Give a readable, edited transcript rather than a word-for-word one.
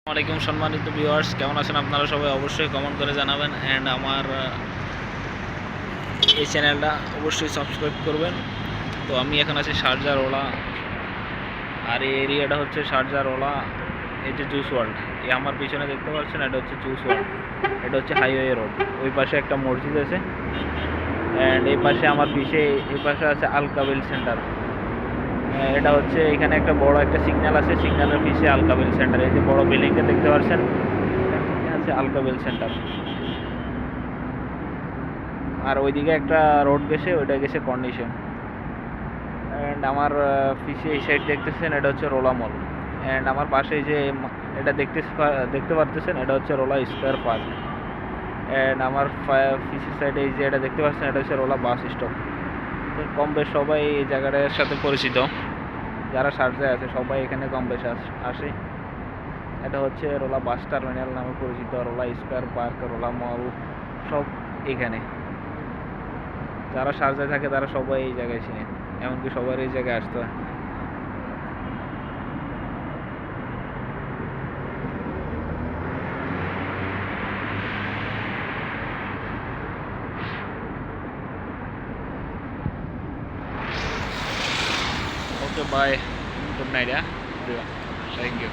আসসালামাইকুম সম্মানিত ভিউয়ার্স, কেমন আছেন আপনারা সবাই? অবশ্যই কমেন্ট করে জানাবেন অ্যান্ড আমার এই চ্যানেলটা অবশ্যই সাবস্ক্রাইব করবেন। তো আমি এখন আছি শারজার ওলা, আর এই এরিয়াটা হচ্ছে শারজার ওলা। এই যে জুস ওয়ার্ল্ড, এই আমার পিছনে দেখতে পাচ্ছেন, এটা হচ্ছে জুস ওয়ার্ল্ড। এটা হচ্ছে হাইওয়ে রোড। ওই পাশে একটা মসজিদ আছে অ্যান্ড এই পাশে আমার এই পাশে আছে আল কাবিল সেন্টার। এটা হচ্ছে এখানে একটা বড় একটা সিগন্যাল আছে, সিগন্যালের পিছে আল কাবিল সেন্টার। এই যে বড় বিল্ডিংটা দেখতে পাচ্ছেন, আছে আল কাবিল সেন্টার। আর ওইদিকে একটা রোড গেছে, ওইটা গেছে কন্ডিশন। অ্যান্ড আমার পিছে এই সাইড দেখতেছেন, এটা হচ্ছে রোলা মল। অ্যান্ড আমার পাশে যে এটা দেখতে পারতেছেন, এটা হচ্ছে রোলা স্কোয়ার পার্ক। অ্যান্ড আমার পিছের সাইডে এই যে এটা দেখতে পাচ্ছেন, এটা হচ্ছে রোলা বাস স্টপ। তো কম বেশ সবাই এই জায়গাটার সাথে পরিচিত, যারা শারজায় আছে সবাই এখানে কম বেশ আসে। এটা হচ্ছে রোলা বাস টার্মিনাল নামে পরিচিত, রোলা স্কোয়ার পার্ক, রোলা মল সব এখানে। যারা শারজায় থাকে তারা সবাই এই জায়গায় চিনে, এমনকি সবার এই জায়গায় আসতে হয়। Okay, bye, good night, thank you.